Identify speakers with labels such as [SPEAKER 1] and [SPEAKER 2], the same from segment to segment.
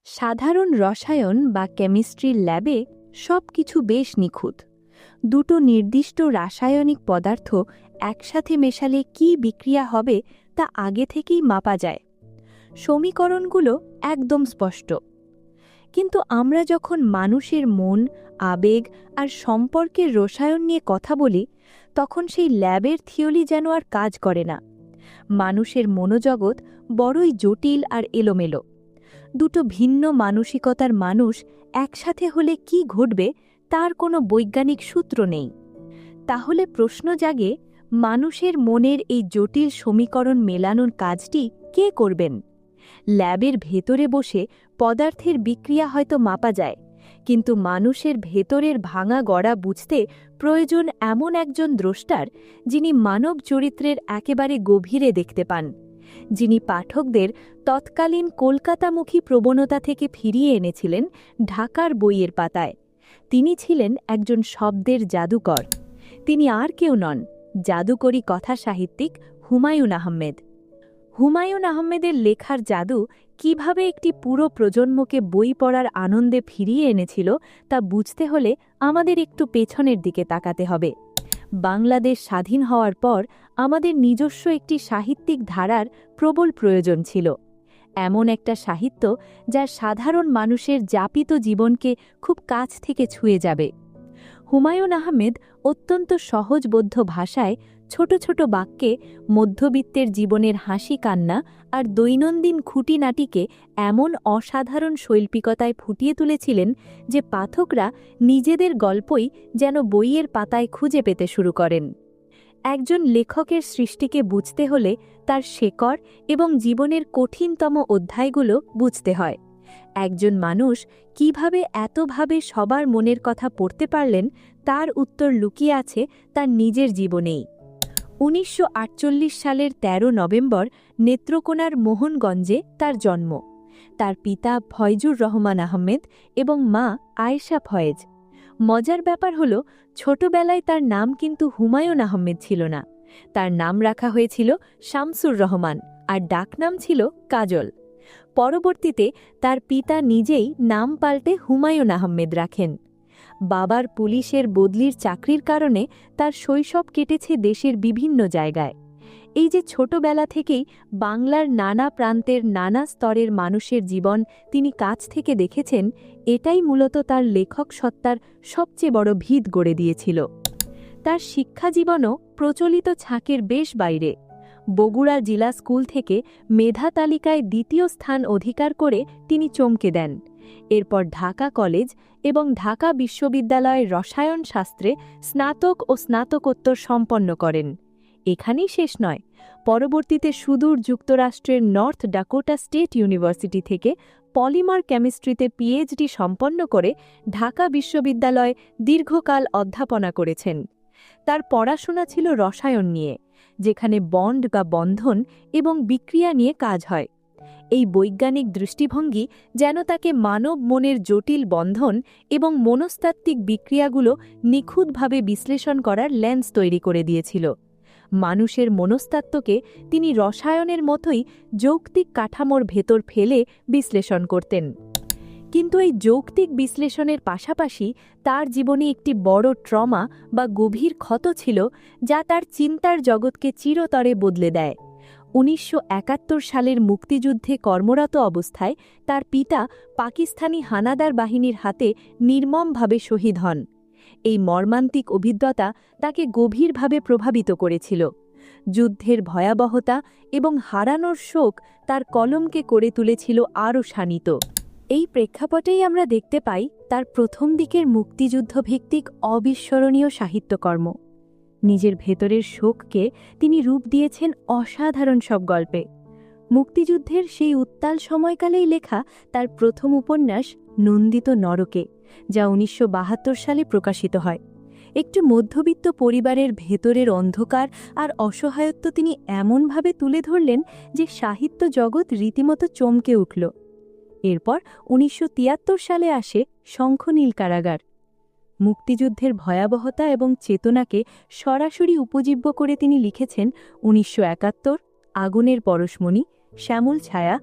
[SPEAKER 1] সাধারণ রসায়ন বা কেমিস্ট্রির ল্যাবে সবকিছু বেশ নিখুঁত। দুটো নির্দিষ্ট রাসায়নিক পদার্থ একসাথে মেশালে কী বিক্রিয়া হবে তা আগে থেকেই মাপা যায়। সমীকরণগুলো একদম স্পষ্ট। কিন্তু আমরা যখন মানুষের মন, আবেগ আর সম্পর্কের রসায়ন নিয়ে কথা বলি, তখন সেই ল্যাবের থিওরি যেন আর কাজ করে না। মানুষের মনোজগৎ বড়ই জটিল আর এলোমেলো। দুটো ভিন্ন মানসিকতার মানুষ একসাথে হলে কি ঘটবে তার কোনো বৈজ্ঞানিক সূত্র নেই। তাহলে প্রশ্ন জাগে, মানুষের মনের এই জটিল সমীকরণ মেলানোর কাজটি কে করবেন? ল্যাবের ভেতরে বসে পদার্থের বিক্রিয়া হয়তো মাপা যায়, কিন্তু মানুষের ভেতরের ভাঙা গড়া বুঝতে প্রয়োজন এমন একজন দ্রষ্টার, যিনি মানব চরিত্রের একেবারে গভীরে দেখতে পান, যিনি পাঠকদের তৎকালীন কলকাতামুখী প্রবণতা থেকে ফিরিয়ে এনেছিলেন ঢাকার বইয়ের পাতায়। তিনি ছিলেন একজন শব্দের জাদুকর। তিনি আর কেউ নন, জাদুকরী কথা সাহিত্যিক হুমায়ূন আহমেদ। হুমায়ূন আহমেদের লেখার জাদু কিভাবে একটি পুরো প্রজন্মকে বই পড়ার আনন্দে ফিরিয়ে এনেছিল তা বুঝতে হলে আমাদের একটু পেছনের দিকে তাকাতে হবে। বাংলাদেশ স্বাধীন হওয়ার পর আমাদের নিজস্ব একটি সাহিত্যিক ধারার প্রবল প্রয়োজন ছিল। এমন একটা সাহিত্য যা সাধারণ মানুষের যাপিত জীবনকে খুব কাছ থেকে ছুঁয়ে যাবে। হুমায়ূন আহমেদ অত্যন্ত সহজবোধ্য ভাষায় ছোট ছোট বাক্যে মধ্যবিত্তের জীবনের হাসি কান্না আর দৈনন্দিন খুঁটিনাটিকে এমন অসাধারণ শৈল্পিকতায় ফুটিয়ে তুলেছিলেন যে পাঠকরা নিজেদের গল্পই যেন বইয়ের পাতায় খুঁজে পেতে শুরু করেন। একজন লেখকের সৃষ্টিকে বুঝতে হলে তার শেকড় এবং জীবনের কঠিনতম অধ্যায়গুলো বুঝতে হয়। একজন মানুষ কিভাবে এতভাবে সবার মনের কথা পড়তে পারলেন তার উত্তর লুকিয়ে আছে তার নিজের জীবনেই। ১৯৪৮ সালের ১৩ নভেম্বর নেত্রকোনার মোহনগঞ্জে তার জন্ম। তার পিতা ফয়জুর রহমান আহমেদ এবং মা আয়েশা ফয়েজ। মজার ব্যাপার হল, ছোটবেলায় তার নাম কিন্তু হুমায়ূন আহমেদ ছিল না। তার নাম রাখা হয়েছিল শামসুর রহমান আর ডাকনাম ছিল কাজল। পরবর্তীতে তার পিতা নিজেই নাম পাল্টে হুমায়ূন আহমেদ রাখেন। বাবার পুলিশের বদলির চাকরির কারণে তার শৈশব কেটেছে দেশের বিভিন্ন জায়গায়। এই যে ছোটবেলা থেকেই বাংলার নানা প্রান্তের নানা স্তরের মানুষের জীবন তিনি কাছ থেকে দেখেছেন, এটাই মূলত তার লেখক সত্তার সবচেয়ে বড় ভিত গড়ে দিয়েছিল। তার শিক্ষাজীবনও প্রচলিত ছাঁকের বেশ বাইরে। বগুড়া জেলা স্কুল থেকে মেধা তালিকায় দ্বিতীয় স্থান অধিকার করে তিনি চমকে দেন। এরপর ঢাকা কলেজ এবং ঢাকা বিশ্ববিদ্যালয়ের রসায়ন শাস্ত্রে স্নাতক ও স্নাতকোত্তর সম্পন্ন করেন। এখানেই শেষ নয়, পরবর্তীতে সুদূর যুক্তরাষ্ট্রের নর্থ ডাকোটা স্টেট ইউনিভার্সিটি থেকে পলিমার কেমিস্ট্রিতে পিএইচডি সম্পন্ন করে ঢাকা বিশ্ববিদ্যালয়ে দীর্ঘকাল অধ্যাপনা করেছেন। তার পড়াশোনা ছিল রসায়ন নিয়ে, যেখানে বন্ড বা বন্ধন এবং বিক্রিয়া নিয়ে কাজ হয়। এই বৈজ্ঞানিক দৃষ্টিভঙ্গি যেন তাকে মানব মনের জটিল বন্ধন এবং মনস্তাত্ত্বিক বিক্রিয়াগুলো নিখুঁতভাবে বিশ্লেষণ করার লেন্স তৈরি করে দিয়েছিল। মানুষের মনস্তাত্ত্বকে তিনি রসায়নের মতোই যৌক্তিক কাঠামোর ভেতর ফেলে বিশ্লেষণ করতেন। কিন্তু এই যৌক্তিক বিশ্লেষণের পাশাপাশি তার জীবনে একটি বড় ট্রমা বা গভীর ক্ষত ছিল, যা তার চিন্তার জগৎকে চিরতরে বদলে দেয়। ১৯৭১ সালের মুক্তিযুদ্ধে কর্মরত অবস্থায় তার পিতা পাকিস্তানি হানাদার বাহিনীর হাতে নির্মমভাবে শহীদ হন। এই মর্মান্তিক অভিজ্ঞতা তাকে গভীরভাবে প্রভাবিত করেছিল। যুদ্ধের ভয়াবহতা এবং হারানোর শোক তার কলমকে করে তুলেছিল আরও শানিত। এই প্রেক্ষাপটেই আমরা দেখতে পাই তার প্রথম দিকের মুক্তিযুদ্ধভিত্তিক অবিস্মরণীয় সাহিত্যকর্ম। নিজের ভেতরের শোককে তিনি রূপ দিয়েছেন অসাধারণ সব গল্পে। মুক্তিযুদ্ধের সেই উত্তাল সময়কালেই লেখা তার প্রথম উপন্যাস নন্দিত নরকে, যা ১৯৭২ সালে প্রকাশিত হয়। একটু মধ্যবিত্ত পরিবারের ভেতরের অন্ধকার আর অসহায়ত্ব তিনি এমনভাবে তুলে ধরলেন যে সাহিত্য জগৎ রীতিমতো চমকে উঠল। এরপর ১৯৭৩ সালে আসে শঙ্খনীল কারাগার। মুক্তিযুদ্ধের ভয়াবহতা এবং চেতনাকে সরাসরি উপজীব্য করে তিনি লিখেছেন ১৯৭১, আগুনের পরশমণি, শ্যামল ছায়া,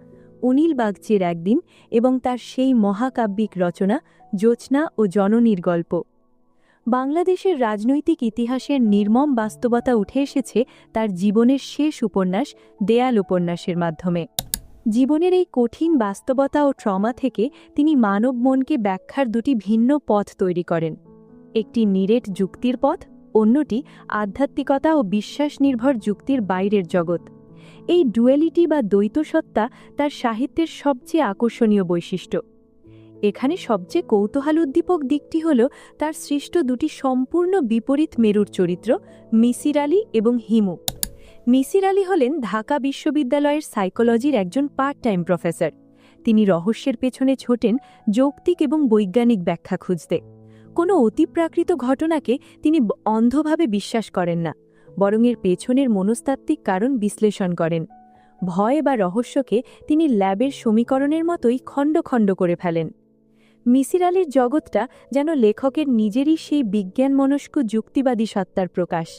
[SPEAKER 1] অনিল বাগচির একদিন এবং তার সেই মহাকাব্যিক রচনা জোছনা ও জননীর গল্প। বাংলাদেশের রাজনৈতিক ইতিহাসের নির্মম বাস্তবতা উঠে এসেছে তার জীবনের শেষ উপন্যাস দেয়াল উপন্যাসের মাধ্যমে। জীবনের এই কঠিন বাস্তবতা ও ট্রমা থেকে তিনি মানব মনকে ব্যাখ্যার দুটি ভিন্ন পথ তৈরি করেন, একটি নিরেট যুক্তির পথ, অন্যটি আধ্যাত্মিকতা ও বিশ্বাস নির্ভর যুক্তির বাইরের জগৎ। এই ডুয়ালিটি বা দ্বৈতসত্তা তার সাহিত্যের সবচেয়ে আকর্ষণীয় বৈশিষ্ট্য। এখানে সবচেয়ে কৌতূহলোদ্দীপক দিকটি হল তার সৃষ্ট দুটি সম্পূর্ণ বিপরীত মেরুর চরিত্র, মিসির আলী এবং হিমু। মিসির আলী হলেন ঢাকা বিশ্ববিদ্যালয়ের সাইকোলজির একজন পার্ট টাইম প্রফেসর। তিনি রহস্যের পেছনে ছোটেন যৌক্তিক এবং বৈজ্ঞানিক ব্যাখ্যা খুঁজতে। কোনো অতিপ্রাকৃত ঘটনাকে তিনি অন্ধভাবে বিশ্বাস করেন না, বরং এর পেছনের মনস্তাত্ত্বিক কারণ বিশ্লেষণ করেন। ভয় বা রহস্যকে তিনি ল্যাবের সমীকরণের মতোই খণ্ড খণ্ড করে ফেলেন। মিসির আলীর জগৎটা যেন লেখকের নিজেরই সেই বিজ্ঞানমনস্ক যুক্তিবাদী সত্তার প্রকাশ।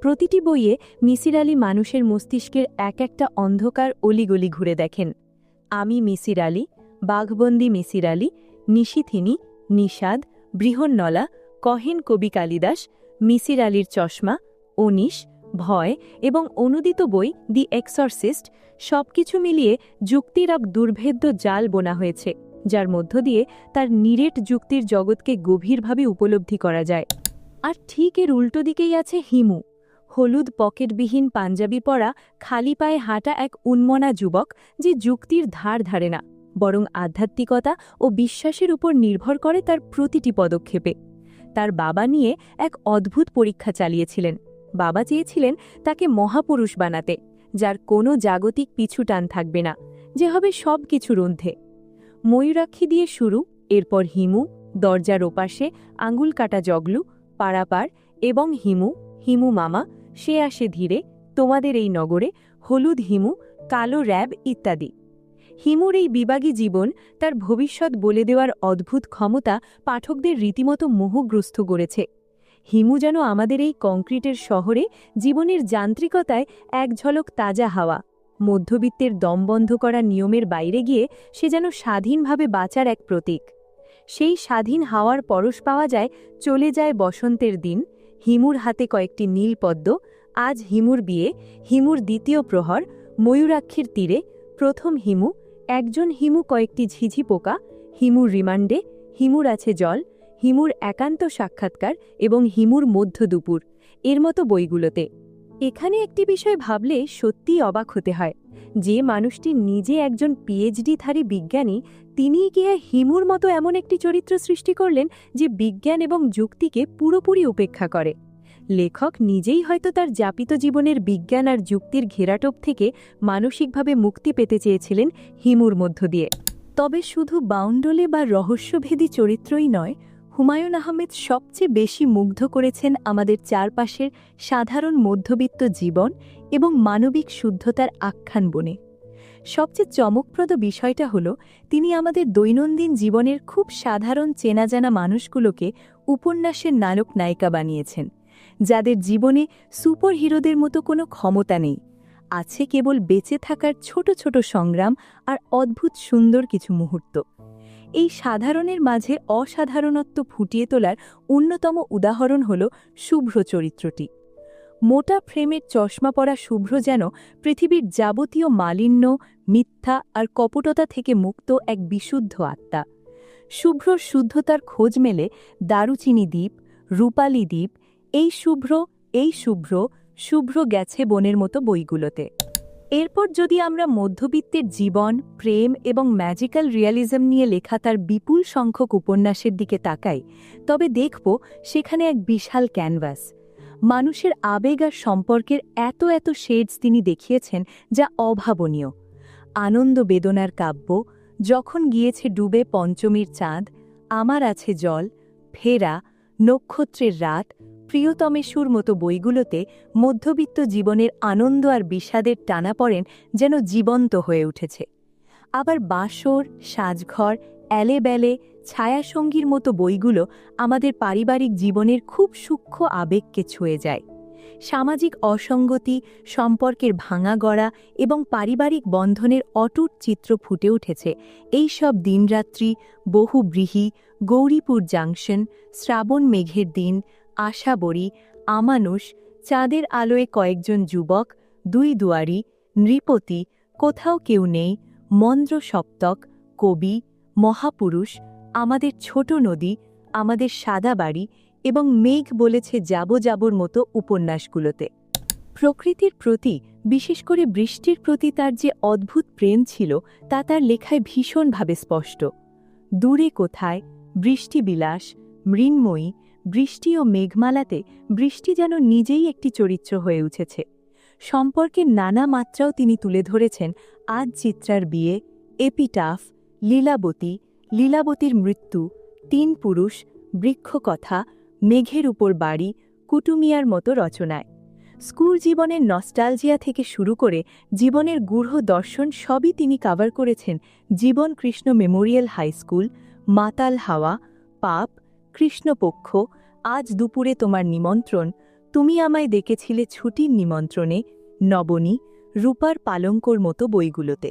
[SPEAKER 1] প্রতিটি বইয়ে মিসির আলী মানুষের মস্তিষ্কের এক একটা অন্ধকার অলিগলি ঘুরে দেখেন। আমি মিসির আলী, বাঘবন্দি মিসির আলী, নিশিথিনী, নিষাদ, বৃহন্নলা, কহেন কবি কালিদাস, মিসির আলীর চশমা, অনিশ, ভয় এবং অনুদিত বই দি এক্সরসিস্ট সবকিছু মিলিয়ে যুক্তির এক দুর্ভেদ্য জাল বোনা হয়েছে, যার মধ্য দিয়ে তার নিরেট যুক্তির জগৎকে গভীরভাবে উপলব্ধি করা যায়। আর ঠিক এর উল্টো দিকেই আছে হিমু, হলুদ পকেটবিহীন পাঞ্জাবি পরা, খালি পায়ে হাঁটা এক উন্মনা যুবক, যে যুক্তির ধার ধারে না, বরং আধ্যাত্মিকতা ও বিশ্বাসের উপর নির্ভর করে তার প্রতিটি পদক্ষেপে। তার বাবা নিয়ে এক অদ্ভুত পরীক্ষা চালিয়েছিলেন। বাবা চেয়েছিলেন তাকে মহাপুরুষ বানাতে, যার কোনো জাগতিক পিছুটান থাকবে না, যে হবে সব কিছুর ঊর্ধ্বে। ময়ূরাক্ষী দিয়ে শুরু, এরপর হিমু, দরজার ওপাশে, আঙুল কাটা জগলু, পারাপার এবং হিমু, হিমু মামা, সে আসে ধীরে, তোমাদের এই নগরে, হলুদ হিমু, কালো র্যাব ইত্যাদি। হিমুর এই বিবাগী জীবন, তার ভবিষ্যৎ বলে দেওয়ার অদ্ভুত ক্ষমতা পাঠকদের রীতিমতো মোহগ্রস্ত করেছে। হিমু যেন আমাদের এই কংক্রিটের শহরে জীবনের যান্ত্রিকতায় এক ঝলক তাজা হাওয়া। মধ্যবিত্তের দম বন্ধ করা নিয়মের বাইরে গিয়ে সে যেন স্বাধীনভাবে বাঁচার এক প্রতীক। সেই স্বাধীন হাওয়ার পরশ পাওয়া যায় চলে যায় বসন্তের দিন, হিমুর হাতে কয়েকটি নীলপদ্ম, আজ হিমুর বিয়ে, হিমুর দ্বিতীয় প্রহর, ময়ূরাক্ষীর তীরে, প্রথম হিমু, একজন হিমু কয়েকটি ঝিঝি পোকা, হিমুর রিমান্ডে, হিমুর আছে জল, হিমুর একান্ত সাক্ষাৎকার এবং হিমুর মধ্য দুপুর, এর মতো বইগুলোতে। এখানে একটি বিষয় ভাবলে সত্যিই অবাক হতে হয়, যে মানুষটি নিজে একজন পিএইচডিধারী বিজ্ঞানী, তিনিই গিয়ে হিমুর মতো এমন একটি চরিত্র সৃষ্টি করলেন যে বিজ্ঞান এবং যুক্তিকে পুরোপুরি উপেক্ষা করে। লেখক নিজেই হয়তো তার যাপিত জীবনের বিজ্ঞান আর যুক্তির ঘেরাটোপ থেকে মানসিকভাবে মুক্তি পেতে চেয়েছিলেন হিমুর মধ্য দিয়ে। তবে শুধু বাউন্ডলে বা রহস্যভেদী চরিত্রই নয়, হুমায়ুন আহমেদ সবচেয়ে বেশি মুগ্ধ করেছেন আমাদের চারপাশের সাধারণ মধ্যবিত্ত জীবন এবং মানবিক শুদ্ধতার আখ্যান বনে। সবচেয়ে চমকপ্রদ বিষয়টা হল, তিনি আমাদের দৈনন্দিন জীবনের খুব সাধারণ চেনাজানা মানুষগুলোকে উপন্যাসের নায়ক নায়িকা বানিয়েছেন, যাদের জীবনে সুপারহিরোদের মতো কোনো ক্ষমতা নেই, আছে কেবল বেঁচে থাকার ছোট ছোট সংগ্রাম আর অদ্ভুত সুন্দর কিছু মুহূর্ত। এই সাধারণের মাঝে অসাধারণত্ব ফুটিয়ে তোলার অন্যতম উদাহরণ হল শুভ্র চরিত্রটি। মোটা ফ্রেমের চশমা পরা শুভ্র যেন পৃথিবীর যাবতীয় মালিন্য, মিথ্যা আর কপটতা থেকে মুক্ত এক বিশুদ্ধ আত্মা। শুভ্রর শুদ্ধতার খোঁজ মেলে দারুচিনি দ্বীপ, রূপালী দ্বীপ, এই শুভ্র, এই শুভ্র, শুভ্র গেছে বনের মতো বইগুলোতে। এরপর যদি আমরা মধ্যবিত্তের জীবন, প্রেম এবং ম্যাজিক্যাল রিয়ালিজম নিয়ে লেখা তার বিপুল সংখ্যক উপন্যাসের দিকে তাকাই, তবে দেখব সেখানে এক বিশাল ক্যানভাস। মানুষের আবেগ আর সম্পর্কের এত এত শেডস তিনি দেখিয়েছেন যা অভাবনীয়। আনন্দ বেদনার কাব্য, যখন গিয়েছে ডুবে পঞ্চমীর চাঁদ, আমার আছে জল, ফেরা, নক্ষত্রের রাত, প্রিয়তমেশুর মতো বইগুলোতে মধ্যবিত্ত জীবনের আনন্দ আর বিষাদের টানাপড়েন যেন জীবন্ত হয়ে উঠেছে। আবার বাসর, সাজঘর, এলেবেলে, ছায়াসঙ্গীর মতো বইগুলো আমাদের পারিবারিক জীবনের খুব সূক্ষ্ম আবেগকে ছুঁয়ে যায়। সামাজিক অসঙ্গতি, সম্পর্কের ভাঙা গড়া এবং পারিবারিক বন্ধনের অটুট চিত্র ফুটে উঠেছে এই সব দিনরাত্রি, বহুব্রীহি, গৌরীপুর জাংশন, শ্রাবণ মেঘের দিন, আশাবরী, আমানুষ, চাঁদের আলোয় কয়েকজন যুবক, দুই দুয়ারি, নৃপতি, কোথাও কেউ নেই, মন্দ্র সপ্তক, কবি, মহাপুরুষ, আমাদের ছোট নদী, আমাদের সাদা বাড়ি এবং মেঘ বলেছে যাবর মতো উপন্যাসগুলোতে। প্রকৃতির প্রতি, বিশেষ করে বৃষ্টির প্রতি তার যে অদ্ভুত প্রেম ছিল তা তার লেখায় ভীষণভাবে স্পষ্ট। দূরে কোথায়, বৃষ্টিবিলাস, মৃন্ময়ী, বৃষ্টি ও মেঘমালাতে বৃষ্টি যেন নিজেই একটি চরিত্র হয়ে উঠেছে। সম্পর্কের নানা মাত্রাও তিনি তুলে ধরেছেন আজ চিত্রার বিয়ে, এপিটাফ, লীলাবতী, লীলাবতীর মৃত্যু, তিন পুরুষ, বৃক্ষকথা, মেঘের উপর বাড়ি, কুটুমিয়ার মতো রচনায়। স্কুল জীবনের নস্টালজিয়া থেকে শুরু করে জীবনের গূঢ় দর্শন সবই তিনি কাভার করেছেন জীবন কৃষ্ণ মেমোরিয়াল হাই স্কুল, মাতাল হাওয়া, পাপ, কৃষ্ণপক্ষ, আজ দুপুরে তোমার নিমন্ত্রণ, তুমি আমায় ডেকেছিলে ছুটির নিমন্ত্রণে, নবনী, রূপার পালঙ্কর মতো বইগুলোতে।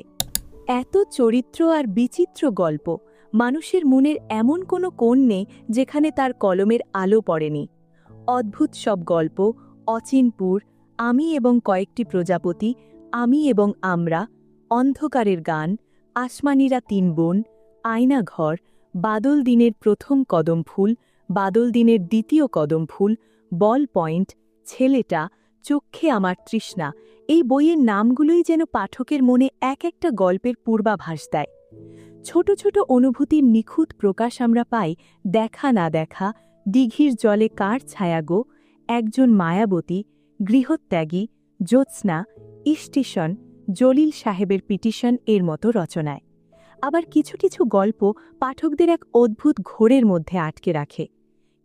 [SPEAKER 1] এত চরিত্র আর বিচিত্র গল্প, মানুষের মনের এমন কোনো কোণ নেই যেখানে তার কলমের আলো পড়েনি। অদ্ভুত সব গল্প, অচিনপুর, আমি এবং কয়েকটি প্রজাপতি, আমি এবং আমরা, অন্ধকারের গান, আসমানিরা তিন বোন, আয়নাঘর, বাদল দিনের প্রথম কদম ফুল, বাদল দিনের দ্বিতীয় কদম ফুল, বল পয়েন্ট, ছেলেটা, চক্ষে আমার তৃষ্ণা, এই বইয়ের নামগুলোই যেন পাঠকের মনে এক একটা গল্পের পূর্বাভাস দেয়। ছোট ছোট অনুভূতির নিখুঁত প্রকাশ আমরা পাই দেখা না দেখা, দিঘির জলে কার ছায়া গো, একজন মায়াবতী, গৃহত্যাগী, জ্যোৎস্না, ইস্টিশন, জলিল সাহেবের পিটিশন এর মতো রচনায়। আবার কিছু কিছু গল্প পাঠকদের এক অদ্ভুত ঘোরের মধ্যে আটকে রাখে।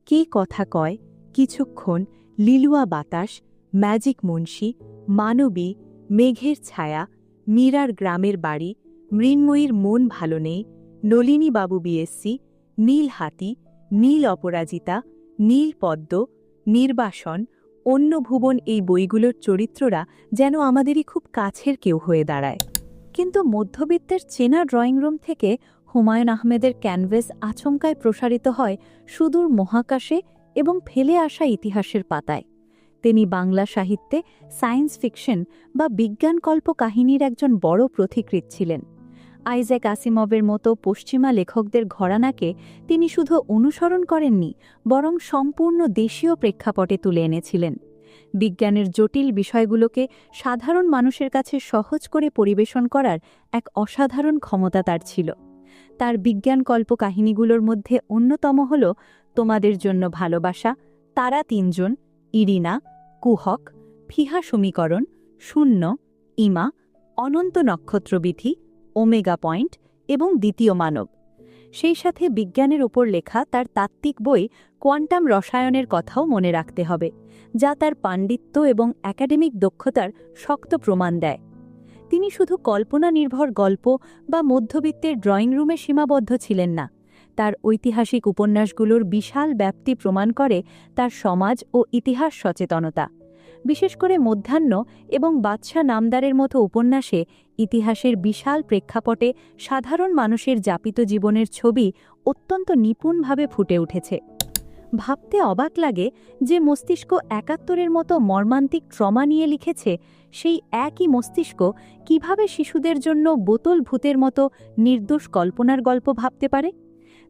[SPEAKER 1] কে কথা কয়, কিছুক্ষণ, লিলুয়া বাতাস, ম্যাজিক মুন্সি, মানবী, মেঘের ছায়া, মীরার গ্রামের বাড়ি, মৃন্ময়ীর মন ভালো নেই, নলিনী বাবু বিএসসি, নীল হাতি, নীল অপরাজিতা, নীল পদ্ম, নির্বাসন, অন্য ভুবন এই বইগুলোর চরিত্ররা যেন আমাদেরই খুব কাছের কেউ হয়ে দাঁড়ায়। কিন্তু মধ্যবিত্তের চেনা ড্রয়িং রুম থেকে হুমায়ুন আহমেদের ক্যানভাস আচমকায় প্রসারিত হয় সুদূর মহাকাশে এবং ফেলে আসা ইতিহাসের পাতায়। তিনি বাংলা সাহিত্যে সায়েন্স ফিকশন বা বিজ্ঞানকল্প কাহিনীর একজন বড় পথিকৃৎ ছিলেন। আইজ্যাক আসিমভের মতো পশ্চিমা লেখকদের ঘরানাকে তিনি শুধু অনুসরণ করেননি, বরং সম্পূর্ণ দেশীয় প্রেক্ষাপটে তুলে এনেছিলেন। বিজ্ঞানের জটিল বিষয়গুলোকে সাধারণ মানুষের কাছে সহজ করে পরিবেশন করার এক অসাধারণ ক্ষমতা তার ছিল। তার বিজ্ঞানকল্প কাহিনীগুলোর মধ্যে অন্যতম হল তোমাদের জন্য ভালোবাসা, তারা তিনজন, ইরিনা, কুহক, ফিহা সমীকরণ, শূন্য, ইমা, অনন্ত নক্ষত্রবিধি, ওমেগা পয়েন্ট এবং দ্বিতীয় মানব। সেই সাথে বিজ্ঞানের ওপর লেখা তার তাত্ত্বিক বই কোয়ান্টাম রসায়নের কথাও মনে রাখতে হবে, যা তার পাণ্ডিত্য এবং একাডেমিক দক্ষতার শক্ত প্রমাণ দেয়। তিনি শুধু কল্পনা নির্ভর গল্প বা মধ্যবিত্তের ড্রয়িং রুমে সীমাবদ্ধ ছিলেন না। তার ঐতিহাসিক উপন্যাসগুলোর বিশাল ব্যাপ্তি প্রমাণ করে তার সমাজ ও ইতিহাস সচেতনতা। বিশেষ করে মধ্যাহ্ন এবং বাদশা নামদারের মতো উপন্যাসে ইতিহাসের বিশাল প্রেক্ষাপটে সাধারণ মানুষের যাপিত জীবনের ছবি অত্যন্ত নিপুণভাবে ফুটে উঠেছে। ভাবতে অবাক লাগে যে মস্তিষ্ক ৭১-এর মতো মর্মান্তিক ট্রমা নিয়ে লিখেছে, সেই একই মস্তিষ্ক কিভাবে শিশুদের জন্য বোতল ভূতের মতো নির্দোষ কল্পনার গল্প ভাবতে পারে।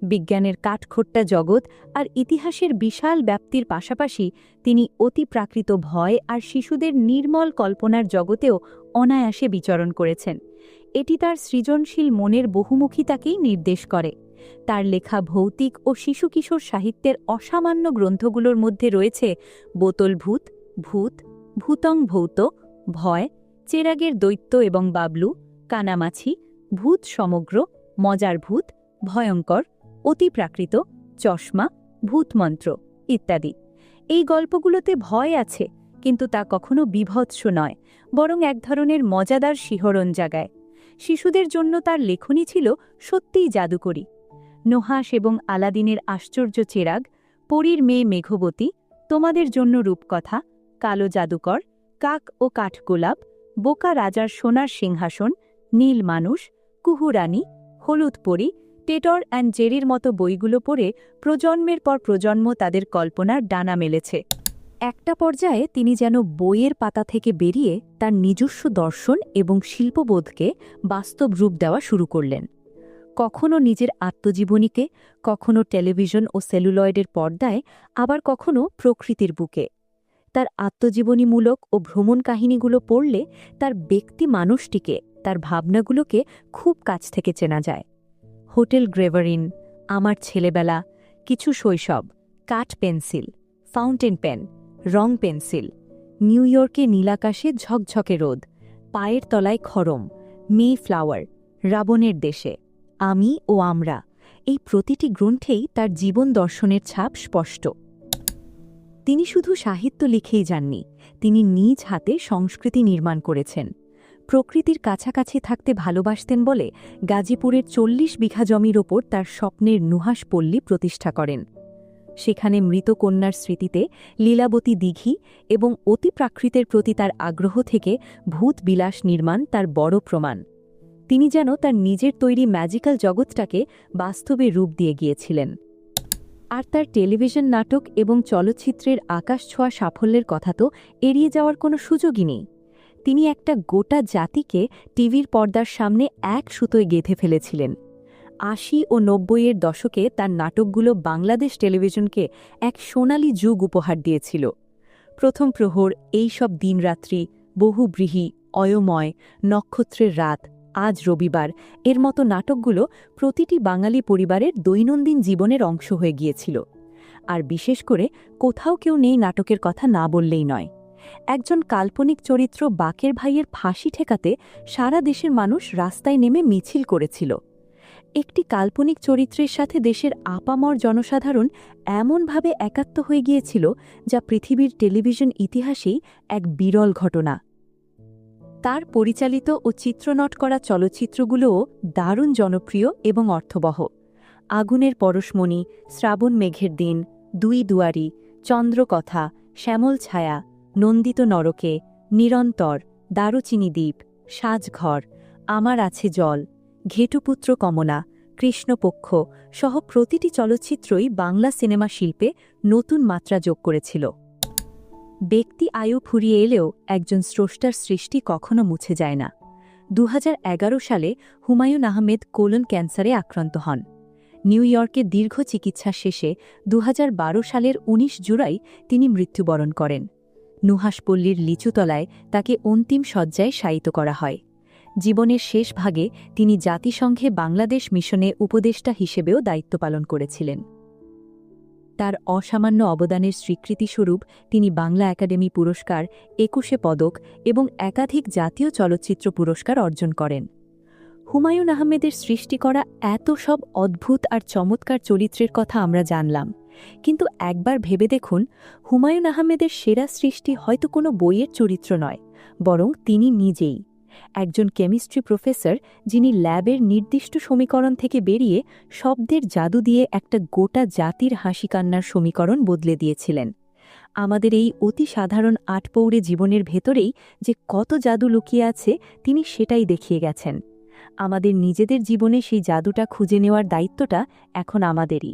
[SPEAKER 1] বিজ্ঞানের কাঠখোট্টা জগৎ আর ইতিহাসের বিশাল ব্যাপ্তির পাশাপাশি তিনি অতিপ্রাকৃত ভয় আর শিশুদের নির্মল কল্পনার জগতেও অনায়াসে বিচরণ করেছেন। এটি তার সৃজনশীল মনের বহুমুখিতাকেই নির্দেশ করে। তার লেখা ভৌতিক ও শিশু কিশোর সাহিত্যের অসামান্য গ্রন্থগুলোর মধ্যে রয়েছে বোতল ভূত, ভূত, ভূতং ভৌত, ভয়, চেরাগের দৈত্য এবং বাবলু, কানামাছি, ভূত সমগ্র, মজার ভূত, ভয়ঙ্কর, অতিপ্রাকৃত, চশমা, ভূতমন্ত্র ইত্যাদি। এই গল্পগুলোতে ভয় আছে, কিন্তু তা কখনো বীভৎস নয়, বরং এক ধরনের মজাদার শিহরণ জাগায়। শিশুদের জন্য তার লেখনী ছিল সত্যিই জাদুকরী। নোহাস এবং আলাদিনের আশ্চর্য চেরাগ, পরীর মেয়ে মেঘবতী, তোমাদের জন্য রূপকথা, কালো জাদুকর, কাক ও কাঠগোলাপ, বোকা রাজার সোনার সিংহাসন, নীল মানুষ, কুহুরানী, হলুদ পরী, টেটর অ্যান্ড জেরির মতো বইগুলো পড়ে প্রজন্মের পর প্রজন্ম তাদের কল্পনার ডানা মেলেছে। একটা পর্যায়ে তিনি যেন বইয়ের পাতা থেকে বেরিয়ে তার নিজস্ব দর্শন এবং শিল্পবোধকে বাস্তব রূপ দেওয়া শুরু করলেন। কখনো নিজের আত্মজীবনীকে, কখনো টেলিভিশন ও সেলুলয়েডের পর্দায়, আবার কখনো প্রকৃতির বুকে। তার আত্মজীবনীমূলক ও ভ্রমণ কাহিনীগুলো পড়লে তার ব্যক্তি মানুষটিকে, তার ভাবনাগুলোকে খুব কাছ থেকে চেনা যায়। হোটেল গ্রেভারিন, আমার ছেলেবেলা, কিছু শৈশব, কাঠ পেন্সিল, ফাউন্টেন পেন, রং পেন্সিল, নিউ ইয়র্কে নীলাকাশে ঝকঝকে রোদ, পায়ের তলায় খরম, মে ফ্লাওয়ার, রাবণের দেশে, আমি ও আমরা, এই প্রতিটি গ্রন্থেই তার জীবন দর্শনের ছাপ স্পষ্ট। তিনি শুধু সাহিত্য লিখেই যাননি, তিনি নিজ হাতে সংস্কৃতি নির্মাণ করেছেন। প্রকৃতির কাছাকাছি থাকতে ভালোবাসতেন বলে গাজীপুরের ৪০ বিঘা জমির ওপর তার স্বপ্নের নুহাস পল্লী প্রতিষ্ঠা করেন। সেখানে মৃত কন্যার স্মৃতিতে লীলাবতী দিঘি এবং অতিপ্রাকৃতের প্রতি তার আগ্রহ থেকে ভূত বিলাস নির্মাণ তার বড় প্রমাণ। তিনি যেন তার নিজের তৈরি ম্যাজিক্যাল জগৎটাকে বাস্তবে রূপ দিয়ে গিয়েছিলেন। আর তার টেলিভিশন নাটক এবং চলচ্চিত্রের আকাশ ছোঁয়া সাফল্যের কথা তো এড়িয়ে যাওয়ার কোনো সুযোগই নেই। তিনি একটা গোটা জাতিকে টিভির পর্দার সামনে এক সুতোয় গেঁথে ফেলেছিলেন। ৮০ ও ৯০-এর দশকে তার নাটকগুলো বাংলাদেশ টেলিভিশনকে এক সোনালি যুগ উপহার দিয়েছিল। প্রথম প্রহর, এই সব দিনরাত্রি, বহুব্রীহি, অয়ময়, নক্ষত্রের রাত, আজ রবিবার, এর মতো নাটকগুলো প্রতিটি বাঙালি পরিবারের দৈনন্দিন জীবনের অংশ হয়ে গিয়েছিল। আর বিশেষ করে কোথাও কেউ নেই নাটকের কথা না বললেই নয়। একজন কাল্পনিক চরিত্র বাকের ভাইয়ের ফাঁসি ঠেকাতে সারা দেশের মানুষ রাস্তায় নেমে মিছিল করেছিল। একটি কাল্পনিক চরিত্রের সাথে দেশের আপামর জনসাধারণ এমনভাবে একাত্ম হয়ে গিয়েছিল, যা পৃথিবীর টেলিভিশন ইতিহাসেই এক বিরল ঘটনা। তার পরিচালিত ও চিত্রনট করা চলচ্চিত্রগুলোও দারুণ জনপ্রিয় এবং অর্থবহ। আগুনের পরশমণি, শ্রাবণ মেঘের দিন, দুই দুয়ারি, চন্দ্রকথা, শ্যামল ছায়া, নন্দিত নরকে, নিরন্তর, দারুচিনি দ্বীপ, সাজঘর, আমার আছে জল, ঘেটুপুত্র কমলা, কৃষ্ণপক্ষ সহ প্রতিটি চলচ্চিত্রই বাংলা সিনেমা শিল্পে নতুন মাত্রা যোগ করেছিল। ব্যক্তি আয়ু ফুরিয়ে এলেও একজন স্রষ্টার সৃষ্টি কখনো মুছে যায় না। ২০১১ সালে হুমায়ূন আহমেদ কোলন ক্যান্সারে আক্রান্ত হন। নিউ ইয়র্কে দীর্ঘ চিকিৎসা শেষে ২০১২ সালের ১৯ জুলাই তিনি মৃত্যুবরণ করেন। নুহাসপল্লীর লিচুতলায় তাকে অন্তিম শয্যায় শায়িত করা হয়। জীবনের শেষ ভাগে তিনি জাতিসংঘে বাংলাদেশ মিশনে উপদেষ্টা হিসেবেও দায়িত্ব পালন করেছিলেন। তার অসামান্য অবদানের স্বীকৃতিস্বরূপ তিনি বাংলা একাডেমি পুরস্কার, ২১ পদক এবং একাধিক জাতীয় চলচ্চিত্র পুরস্কার অর্জন করেন। হুমায়ূন আহমেদের সৃষ্টি করা এত সব অদ্ভুত আর চমৎকার চরিত্রের কথা আমরা জানলাম, কিন্তু একবার ভেবে দেখুন, হুমায়ূন আহমেদের সেরা সৃষ্টি হয়তো কোনো বইয়ের চরিত্র নয়, বরং তিনি নিজেই একজন কেমিস্ট্রি প্রফেসর, যিনি ল্যাবের নির্দিষ্ট সমীকরণ থেকে বেরিয়ে শব্দের জাদু দিয়ে একটা গোটা জাতির হাসি কান্নার সমীকরণ বদলে দিয়েছিলেন। আমাদের এই অতি সাধারণ আটপৌরে জীবনের ভেতরেই যে কত জাদু লুকিয়ে আছে, তিনি সেটাই দেখিয়ে গেছেন। আমাদের নিজেদের জীবনে সেই জাদুটা খুঁজে নেওয়ার দায়িত্বটা এখন আমাদেরই।